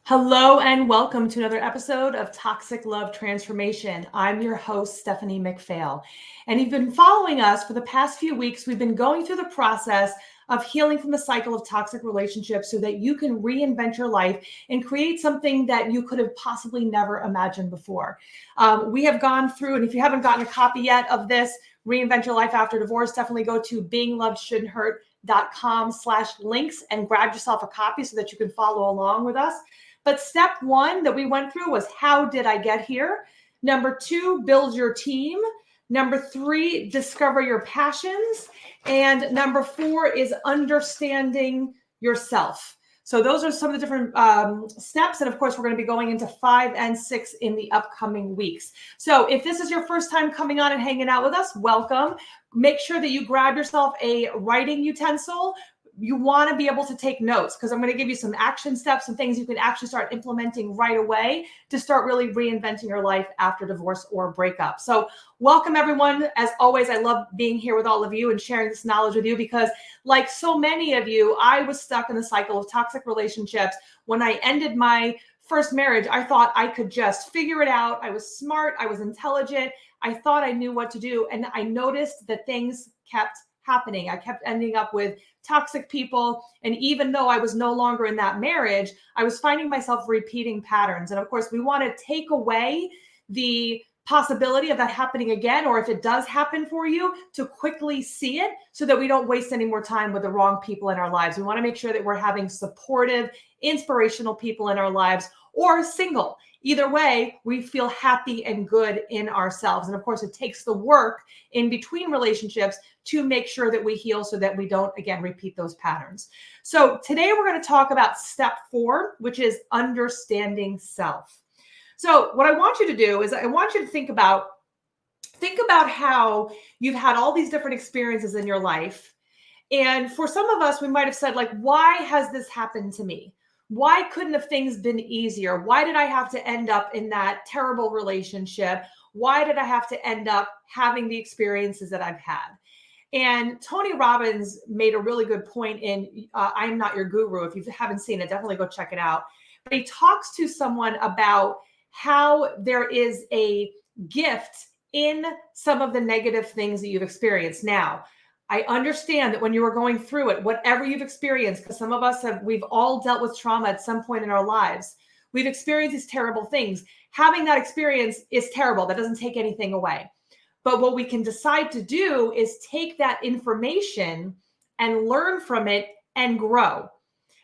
Hello and welcome to another episode of Toxic Love Transformation. I'm your host, Stephanie McPhail. And you've been following us for the past few weeks. We've been going through the process of healing from the cycle of toxic relationships so that you can reinvent your life and create something that you could have possibly never imagined before. We have gone through, and if you haven't gotten a copy yet of this, Reinvent Your Life After Divorce, definitely go to beinglovedshouldn't.com/links and grab yourself a copy so that you can follow along with us. But step one that we went through was, how did I get here? Number two, build your team. Number three, discover your passions. And number four is understanding yourself. So those are some of the different steps. And of course, we're going to be going into 5 and 6 in the upcoming weeks. So if this is your first time coming on and hanging out with us, welcome. Make sure that you grab yourself a writing utensil. You want to be able to take notes because I'm going to give you some action steps and things you can actually start implementing right away to start really reinventing your life after divorce or breakup. So welcome, everyone. As always, I love being here with all of you and sharing this knowledge with you because, like so many of you, I was stuck in the cycle of toxic relationships. When I ended my first marriage, I thought I could just figure it out. I was smart. I was intelligent. I thought I knew what to do. And I noticed that things kept happening. I kept ending up with toxic people. And even though I was no longer in that marriage, I was finding myself repeating patterns. And of course, we want to take away the possibility of that happening again, or if it does happen for you, to quickly see it so that we don't waste any more time with the wrong people in our lives. We want to make sure that we're having supportive, inspirational people in our lives, or single. Either way, we feel happy and good in ourselves. And of course, it takes the work in between relationships to make sure that we heal so that we don't, again, repeat those patterns. So today we're going to talk about step 4, which is understanding self. So what I want you to do is I want you to think about how you've had all these different experiences in your life. And for some of us, we might have said, like, why has this happened to me? Why couldn't have things been easier? Why did I have to end up in that terrible relationship? Why did I have to end up having the experiences that I've had? And Tony Robbins made a really good point in I'm Not Your Guru. If you haven't seen it, definitely go check it out. But he talks to someone about how there is a gift in some of the negative things that you've experienced. Now, I understand that when you were going through it, whatever you've experienced, because some of us we've all dealt with trauma at some point in our lives. We've experienced these terrible things. Having that experience is terrible. That doesn't take anything away. But what we can decide to do is take that information and learn from it and grow.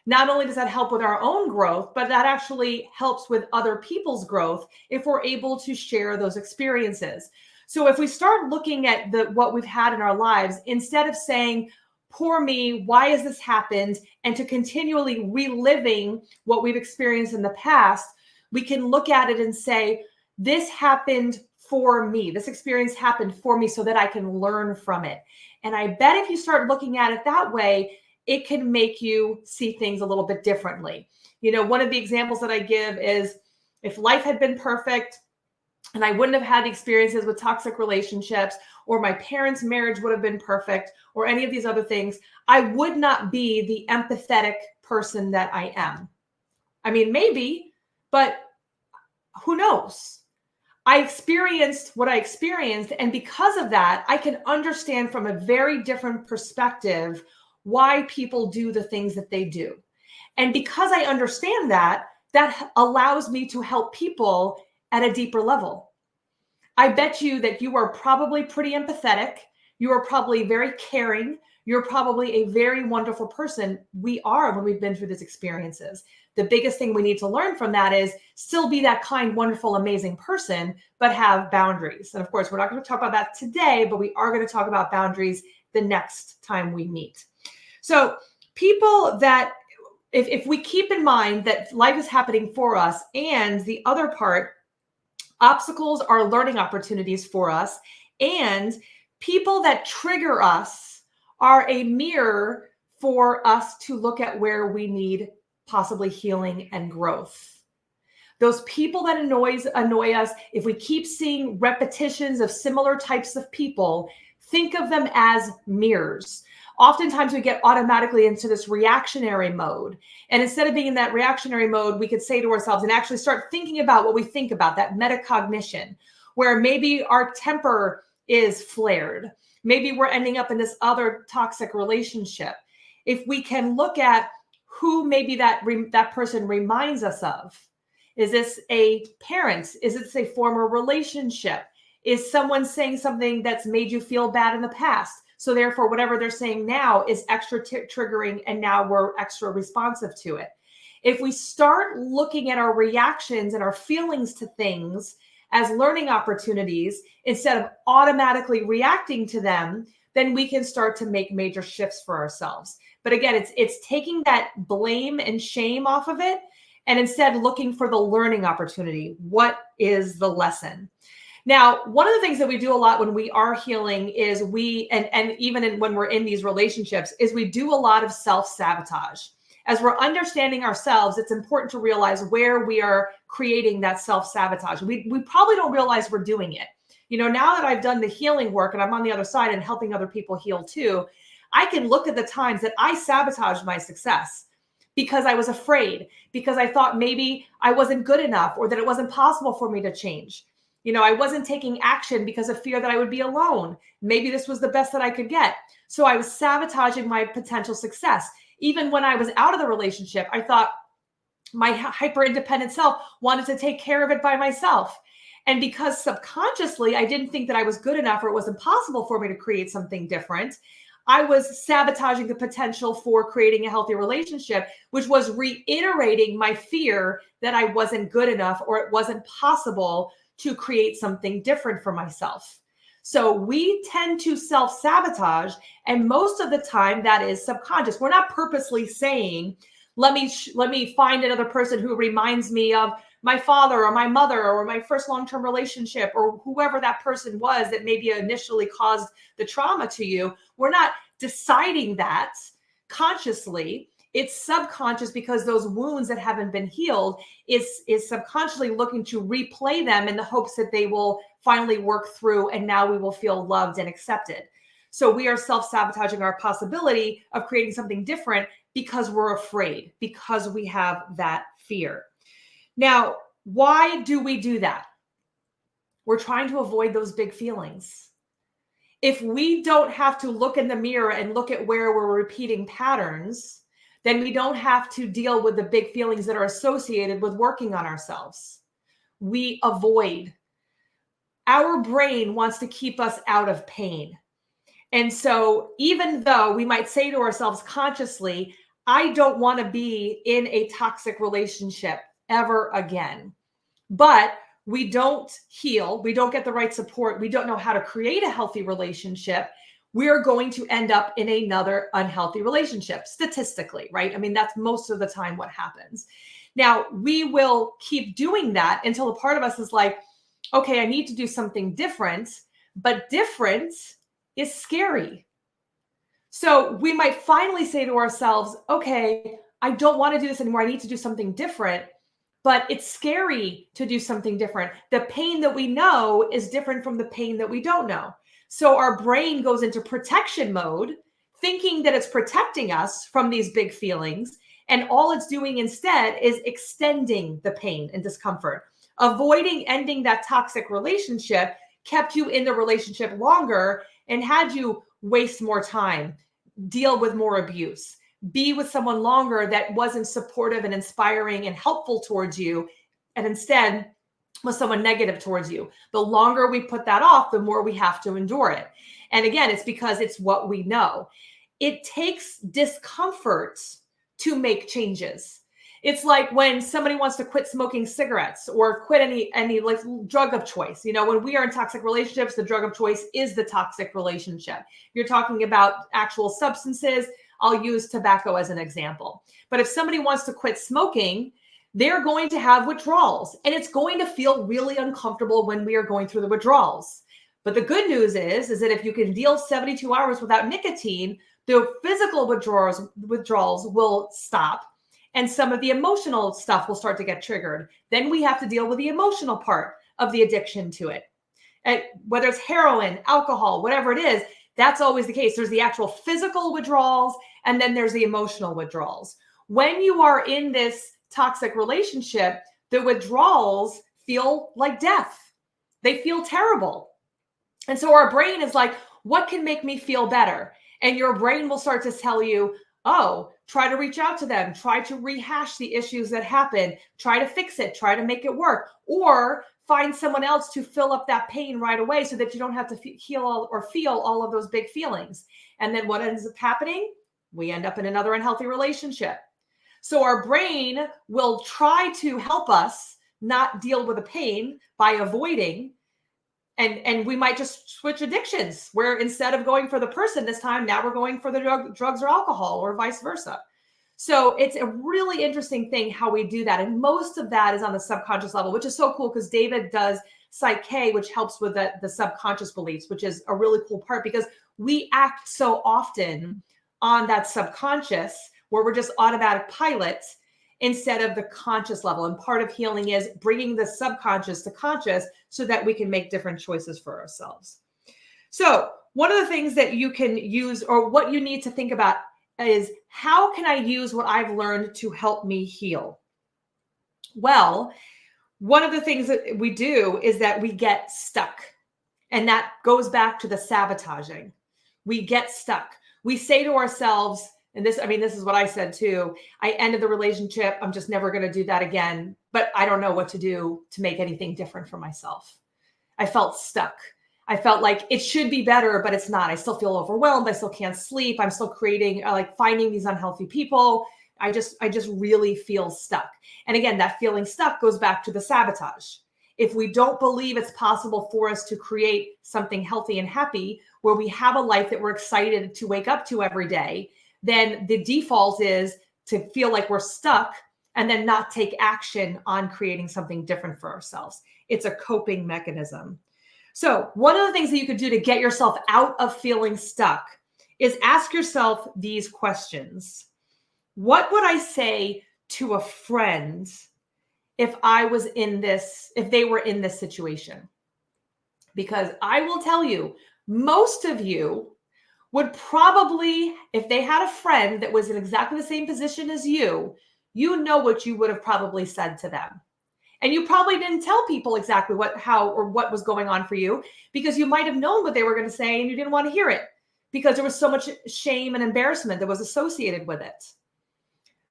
Not only does that help with our own growth, but that actually helps with other people's growth if we're able to share those experiences. So if we start looking at what we've had in our lives, instead of saying, poor me, why has this happened? And to continually reliving what we've experienced in the past, we can look at it and say, this happened for me. This experience happened for me so that I can learn from it. And I bet if you start looking at it that way, it can make you see things a little bit differently. You know, one of the examples that I give is, if life had been perfect, and I wouldn't have had the experiences with toxic relationships, or my parents' marriage would have been perfect, or any of these other things, I would not be the empathetic person that I am. I mean, maybe, but who knows? I experienced what I experienced, and because of that, I can understand from a very different perspective why people do the things that they do. And because I understand that, that allows me to help people at a deeper level. I bet you that you are probably pretty empathetic. You are probably very caring. You're probably a very wonderful person. We are when we've been through these experiences. The biggest thing we need to learn from that is still be that kind, wonderful, amazing person, but have boundaries. And of course, we're not going to talk about that today, but we are going to talk about boundaries the next time we meet. So people that, if we keep in mind that life is happening for us, and the other part, obstacles are learning opportunities for us, and people that trigger us are a mirror for us to look at where we need possibly healing and growth. Those people that annoy us, if we keep seeing repetitions of similar types of people, think of them as mirrors. Oftentimes we get automatically into this reactionary mode. And instead of being in that reactionary mode, we could say to ourselves and actually start thinking about what we think about, that metacognition, where maybe our temper is flared. Maybe we're ending up in this other toxic relationship. If we can look at who maybe that person reminds us of. Is this a parent? Is this a former relationship? Is someone saying something that's made you feel bad in the past? So therefore, whatever they're saying now is extra triggering, and now we're extra responsive to it. If we start looking at our reactions and our feelings to things as learning opportunities instead of automatically reacting to them, then we can start to make major shifts for ourselves. But again, it's taking that blame and shame off of it and instead looking for the learning opportunity. What is the lesson? Now, one of the things that we do a lot when we are healing is when we're in these relationships, is we do a lot of self-sabotage. As we're understanding ourselves, it's important to realize where we are creating that self-sabotage. We probably don't realize we're doing it. Now that I've done the healing work and I'm on the other side and helping other people heal too, I can look at the times that I sabotaged my success because I was afraid, because I thought maybe I wasn't good enough or that it wasn't possible for me to change. I wasn't taking action because of fear that I would be alone. Maybe this was the best that I could get. So I was sabotaging my potential success. Even when I was out of the relationship, I thought my hyper independent self wanted to take care of it by myself. And because subconsciously, I didn't think that I was good enough or it was impossible for me to create something different, I was sabotaging the potential for creating a healthy relationship, which was reiterating my fear that I wasn't good enough or it wasn't possible to create something different for myself. So we tend to self-sabotage, and most of the time that is subconscious. We're not purposely saying, let me find another person who reminds me of my father or my mother or my first long-term relationship or whoever that person was that maybe initially caused the trauma to you. We're not deciding that consciously. It's subconscious because those wounds that haven't been healed is subconsciously looking to replay them in the hopes that they will finally work through and now we will feel loved and accepted. So we are self-sabotaging our possibility of creating something different because we're afraid, because we have that fear. Now, why do we do that? We're trying to avoid those big feelings. If we don't have to look in the mirror and look at where we're repeating patterns, then we don't have to deal with the big feelings that are associated with working on ourselves. We avoid. Our brain wants to keep us out of pain. And so even though we might say to ourselves consciously, I don't want to be in a toxic relationship ever again, but we don't heal, we don't get the right support, we don't know how to create a healthy relationship, we're going to end up in another unhealthy relationship, statistically, right? I mean, that's most of the time what happens. Now, we will keep doing that until a part of us is like, okay, I need to do something different, but different is scary. So we might finally say to ourselves, okay, I don't want to do this anymore. I need to do something different, but it's scary to do something different. The pain that we know is different from the pain that we don't know. So our brain goes into protection mode, thinking that it's protecting us from these big feelings. And all it's doing instead is extending the pain and discomfort. Avoiding ending that toxic relationship kept you in the relationship longer and had you waste more time, deal with more abuse, be with someone longer that wasn't supportive and inspiring and helpful towards you, and instead was someone negative towards you. The longer we put that off, the more we have to endure it. And again, it's because it's what we know. It takes discomfort to make changes. It's like when somebody wants to quit smoking cigarettes or quit any like drug of choice. You know, when we are in toxic relationships, the drug of choice is the toxic relationship. You're talking about actual substances. I'll use tobacco as an example. But if somebody wants to quit smoking, they're going to have withdrawals, and it's going to feel really uncomfortable when we are going through the withdrawals. But the good news is that if you can deal 72 hours without nicotine, the physical withdrawals will stop. And some of the emotional stuff will start to get triggered. Then we have to deal with the emotional part of the addiction to it. And whether it's heroin, alcohol, whatever it is, That's always the case. There's the actual physical withdrawals, and then there's the emotional withdrawals. When you are in this toxic relationship, the withdrawals feel like death. They feel terrible. And so our brain is like, what can make me feel better? And your brain will start to tell you, oh, try to reach out to them, try to rehash the issues that happen, try to fix it, try to make it work, or find someone else to fill up that pain right away so that you don't have to feel all of those big feelings. And then what ends up happening? We end up in another unhealthy relationship. So our brain will try to help us not deal with the pain by avoiding. And we might just switch addictions where instead of going for the person this time, now we're going for the drugs or alcohol or vice versa. So it's a really interesting thing how we do that. And most of that is on the subconscious level, which is so cool because David does Psych-K, which helps with the subconscious beliefs, which is a really cool part because we act so often on that subconscious where we're just automatic pilots instead of the conscious level. And part of healing is bringing the subconscious to conscious so that we can make different choices for ourselves. So one of the things that you can use or what you need to think about is how can I use what I've learned to help me heal? Well, one of the things that we do is that we get stuck. And that goes back to the sabotaging. We get stuck. We say to ourselves, and this is what I said too. I ended the relationship. I'm just never going to do that again. But I don't know what to do to make anything different for myself. I felt stuck. I felt like it should be better, but it's not. I still feel overwhelmed. I still can't sleep. I'm still creating, finding these unhealthy people. I just really feel stuck. And again, that feeling stuck goes back to the sabotage. If we don't believe it's possible for us to create something healthy and happy, where we have a life that we're excited to wake up to every day, then the default is to feel like we're stuck and then not take action on creating something different for ourselves. It's a coping mechanism. So one of the things that you could do to get yourself out of feeling stuck is ask yourself these questions. What would I say to a friend if they were in this situation? Because I will tell you, most of you would probably, if they had a friend that was in exactly the same position as you know what you would have probably said to them. And you probably didn't tell people exactly what was going on for you because you might have known what they were going to say and you didn't want to hear it because there was so much shame and embarrassment that was associated with it.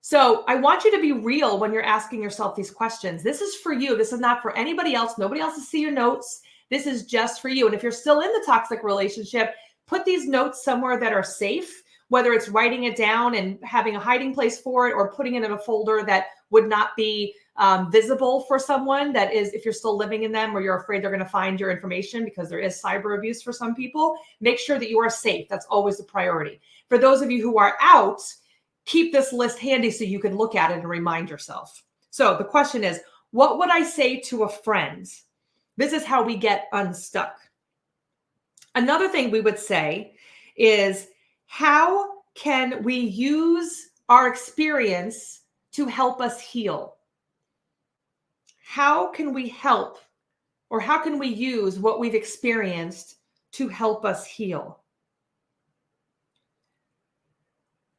So I want you to be real when you're asking yourself these questions. This is for you. This is not for anybody else. Nobody else will see your notes. This is just for you. And if you're still in the toxic relationship, put these notes somewhere that are safe, whether it's writing it down and having a hiding place for it or putting it in a folder that would not be visible for someone that is, if you're still living in them or you're afraid they're going to find your information because there is cyber abuse for some people, make sure that you are safe. That's always the priority. For those of you who are out, keep this list handy so you can look at it and remind yourself. So the question is, what would I say to a friend? This is how we get unstuck. Another thing we would say is, how can we use our experience to help us heal? How can we help, or how can we use what we've experienced to help us heal?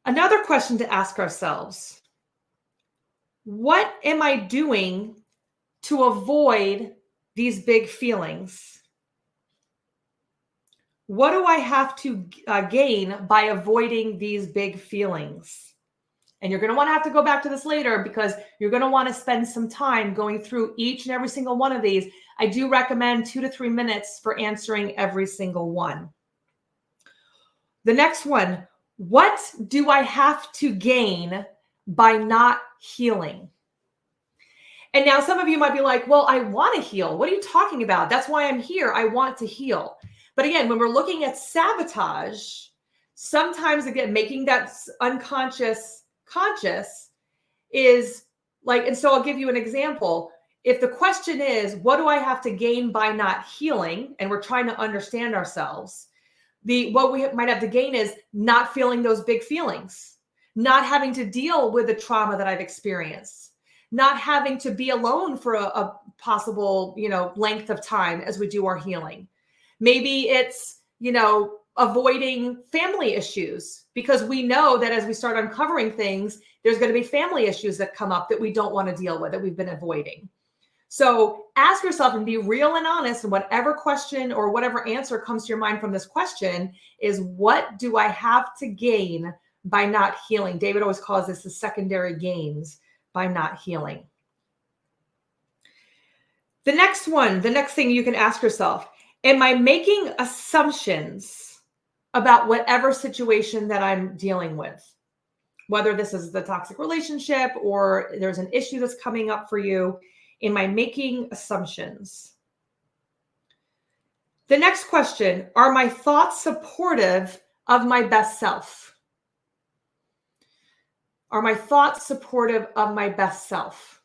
Another question to ask ourselves, what am I doing to avoid these big feelings? What do I have to gain by avoiding these big feelings? And you're going to have to go back to this later because you're going to want to spend some time going through each and every single one of these. I do recommend 2 to 3 minutes for answering every single one. The next one, what do I have to gain by not healing? And now some of you might be like, well, I want to heal. What are you talking about? That's why I'm here. I want to heal. But again, when we're looking at sabotage, sometimes again, making that unconscious conscious is like, and so I'll give you an example. If the question is, what do I have to gain by not healing? And we're trying to understand ourselves. What we might have to gain is not feeling those big feelings, not having to deal with the trauma that I've experienced, not having to be alone for a possible, length of time as we do our healing. Maybe it's, avoiding family issues, because we know that as we start uncovering things, there's going to be family issues that come up that we don't want to deal with, that we've been avoiding. So ask yourself and be real and honest. And whatever question or whatever answer comes to your mind from this question is, what do I have to gain by not healing? David always calls this the secondary gains by not healing. The next thing you can ask yourself, am I making assumptions about whatever situation that I'm dealing with? Whether this is the toxic relationship or there's an issue that's coming up for you, am I making assumptions? The next question, are my thoughts supportive of my best self? Are my thoughts supportive of my best self?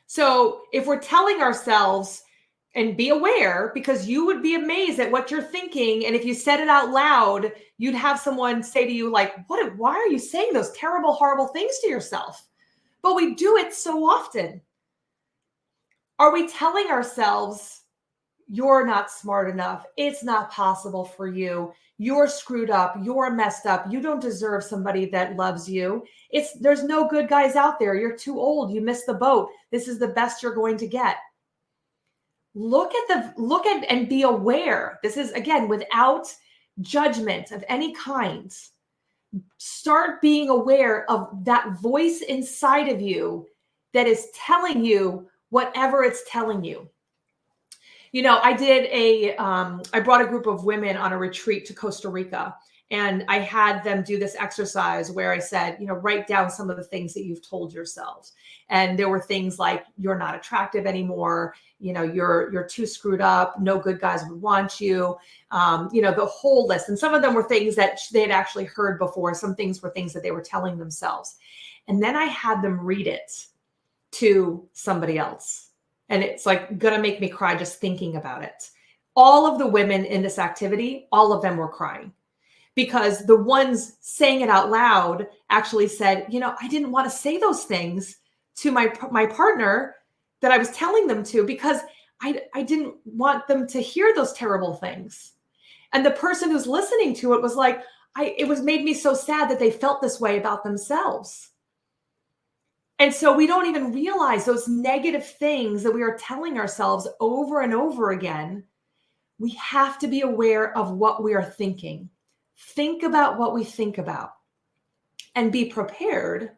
So if we're telling ourselves, and be aware, because you would be amazed at what you're thinking. And if you said it out loud, you'd have someone say to you, like, why are you saying those terrible, horrible things to yourself? But we do it so often. Are we telling ourselves, you're not smart enough, it's not possible for you, you're screwed up, you're messed up, you don't deserve somebody that loves you, there's no good guys out there, you're too old, you missed the boat, this is the best you're going to get? Look at and be aware. This is, again, without judgment of any kind. Start being aware of that voice inside of you that is telling you whatever it's telling you. You know, I brought a group of women on a retreat to Costa Rica, and I had them do this exercise where I said, write down some of the things that you've told yourselves. And there were things like, you're not attractive anymore. You're too screwed up. No good guys would want you. The whole list. And some of them were things that they had actually heard before. Some things were things that they were telling themselves. And then I had them read it to somebody else. And it's like going to make me cry just thinking about it. All of the women in this activity, all of them were crying. Because the ones saying it out loud actually said, I didn't want to say those things to my partner that I was telling them to, because I didn't want them to hear those terrible things. And the person who's listening to it was like, it made me so sad that they felt this way about themselves. And so we don't even realize those negative things that we are telling ourselves over and over again. We have to be aware of what we are thinking. Think about what we think about and be prepared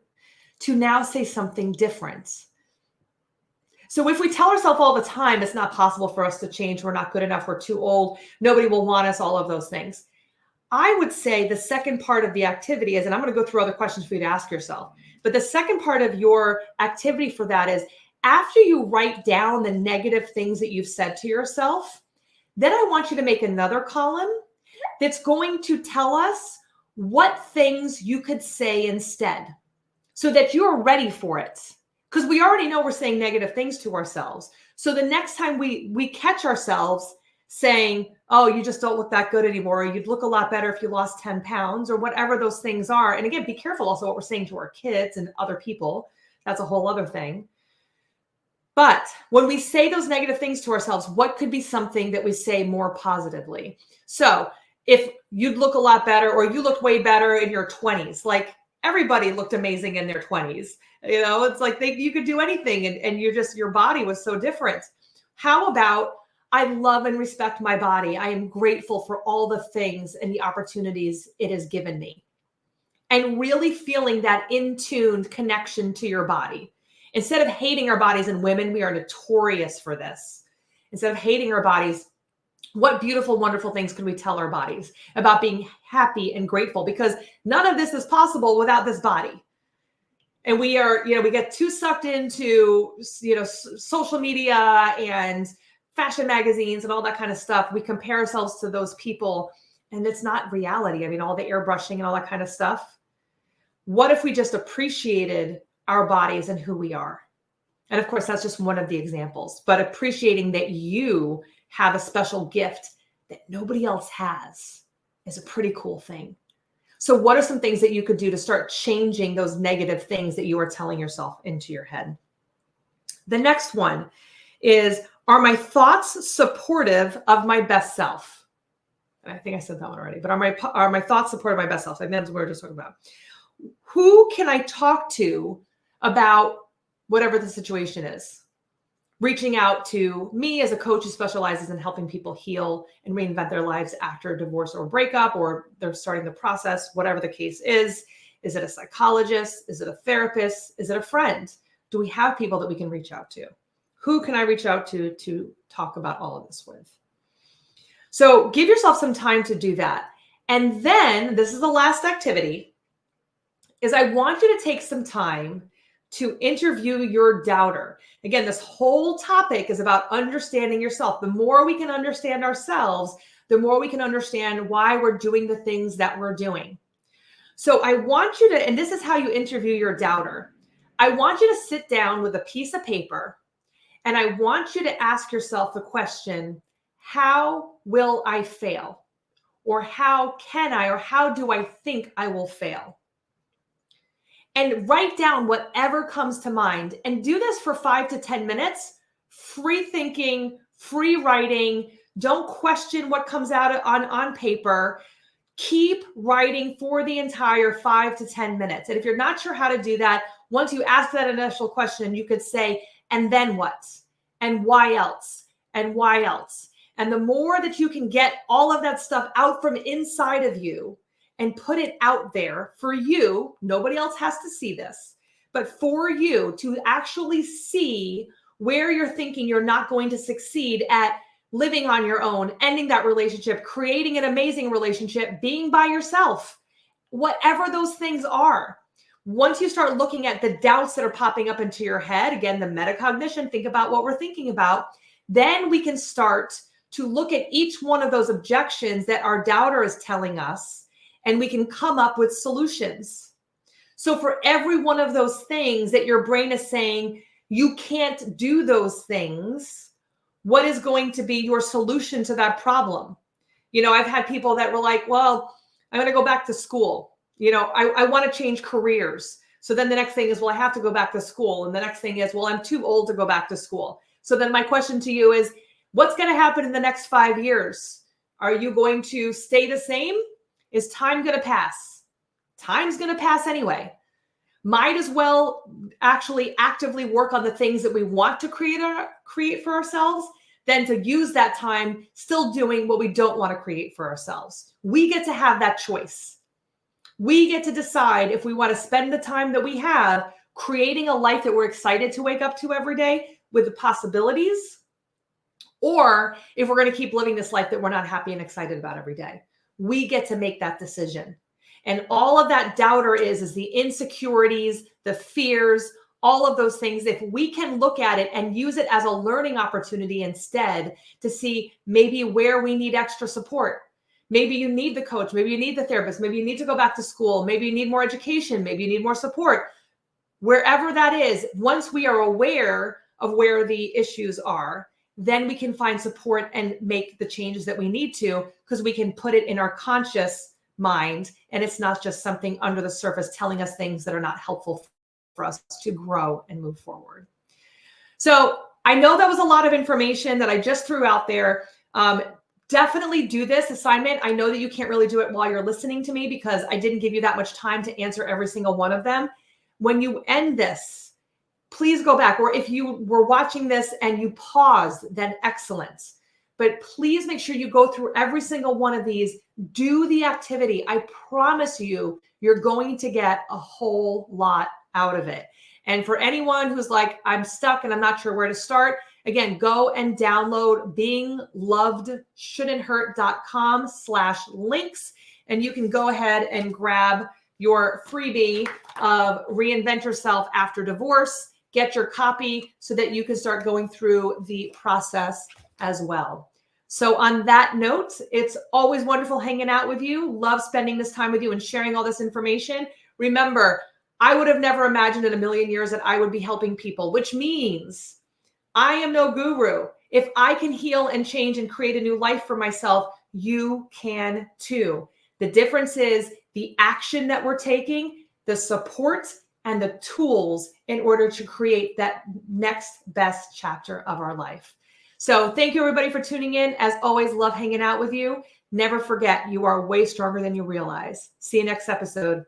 to now say something different. So if we tell ourselves all the time, it's not possible for us to change, we're not good enough, we're too old, nobody will want us, all of those things, I would say the second part of the activity is, and I'm going to go through other questions for you to ask yourself, but the second part of your activity for that is, after you write down the negative things that you've said to yourself, then I want you to make another column that's going to tell us what things you could say instead, so that you're ready for it. Because we already know we're saying negative things to ourselves. So the next time we catch ourselves saying, oh, you just don't look that good anymore, or you'd look a lot better if you lost 10 pounds, or whatever those things are. And again, be careful also what we're saying to our kids and other people. That's a whole other thing. But when we say those negative things to ourselves, what could be something that we say more positively? So if you'd look a lot better, or you looked way better in your 20s, like everybody looked amazing in their 20s. It's like you could do anything, and your body was so different. How about, I love and respect my body. I am grateful for all the things and the opportunities it has given me. And really feeling that in-tuned connection to your body. Instead of hating our bodies, and women, we are notorious for this. Instead of hating our bodies, what beautiful, wonderful things can we tell our bodies about being happy and grateful? Because none of this is possible without this body. And we are, we get too sucked into, social media and fashion magazines and all that kind of stuff. We compare ourselves to those people, and it's not reality. I mean, all the airbrushing and all that kind of stuff. What if we just appreciated our bodies and who we are? And of course, that's just one of the examples, but appreciating that you have a special gift that nobody else has is a pretty cool thing. So what are some things that you could do to start changing those negative things that you are telling yourself into your head? The next one is, are my thoughts supportive of my best self? I think I said that one already, but are my thoughts supported by my best self? Like that's what we're just talking about. Who can I talk to about whatever the situation is? Reaching out to me as a coach who specializes in helping people heal and reinvent their lives after a divorce or breakup, or they're starting the process, whatever the case is. Is it a psychologist? Is it a therapist? Is it a friend? Do we have people that we can reach out to? Who can I reach out to talk about all of this with? So give yourself some time to do that. And then this is the last activity, is I want you to take some time to interview your doubter. Again, this whole topic is about understanding yourself. The more we can understand ourselves, the more we can understand why we're doing the things that we're doing. So I want you to, and this is how you interview your doubter. I want you to sit down with a piece of paper, and I want you to ask yourself the question, how will I fail? Or how can I, or how do I think I will fail? And write down whatever comes to mind, and do this for 5 to 10 minutes, free thinking, free writing. Don't question what comes out on paper. Keep writing for the entire 5 to 10 minutes. And if you're not sure how to do that, once you ask that initial question, you could say, and then what? And why else? And why else? And the more that you can get all of that stuff out from inside of you and put it out there for you, nobody else has to see this, but for you to actually see where you're thinking you're not going to succeed at living on your own, ending that relationship, creating an amazing relationship, being by yourself, whatever those things are. Once you start looking at the doubts that are popping up into your head, again, the metacognition, think about what we're thinking about, then we can start to look at each one of those objections that our doubter is telling us, and we can come up with solutions. So for every one of those things that your brain is saying, you can't do those things, what is going to be your solution to that problem? You know, I've had people that were like, well, I'm going to go back to school. You know, I want to change careers. So then the next thing is, well, I have to go back to school. And the next thing is, well, I'm too old to go back to school. So then my question to you is, what's going to happen in the next 5 years? Are you going to stay the same? Is time going to pass? Time's going to pass anyway. Might as well actually actively work on the things that we want to create for ourselves than to use that time still doing what we don't want to create for ourselves. We get to have that choice. We get to decide if we want to spend the time that we have creating a life that we're excited to wake up to every day with the possibilities, or if we're going to keep living this life that we're not happy and excited about every day. We get to make that decision. And all of that doubter is the insecurities, the fears, all of those things. If we can look at it and use it as a learning opportunity instead to see maybe where we need extra support. Maybe you need the coach, maybe you need the therapist, maybe you need to go back to school, maybe you need more education, maybe you need more support. Wherever that is, once we are aware of where the issues are, then we can find support and make the changes that we need to, because we can put it in our conscious mind, and it's not just something under the surface telling us things that are not helpful for us to grow and move forward. So I know that was a lot of information that I just threw out there. Definitely do this assignment. I know that you can't really do it while you're listening to me because I didn't give you that much time to answer every single one of them. When you end this, please go back. Or if you were watching this and you paused, then excellent. But please make sure you go through every single one of these. Do the activity. I promise you, you're going to get a whole lot out of it. And for anyone who's like, I'm stuck and I'm not sure where to start, again, go and download beinglovedshouldn'thurt.com/links. And you can go ahead and grab your freebie of Reinvent Yourself After Divorce. Get your copy so that you can start going through the process as well. So on that note, it's always wonderful hanging out with you. Love spending this time with you and sharing all this information. Remember, I would have never imagined in a million years that I would be helping people, which means I am no guru. If I can heal and change and create a new life for myself, you can too. The difference is the action that we're taking, the support, and the tools in order to create that next best chapter of our life. So thank you everybody for tuning in. As always, love hanging out with you. Never forget, you are way stronger than you realize. See you next episode.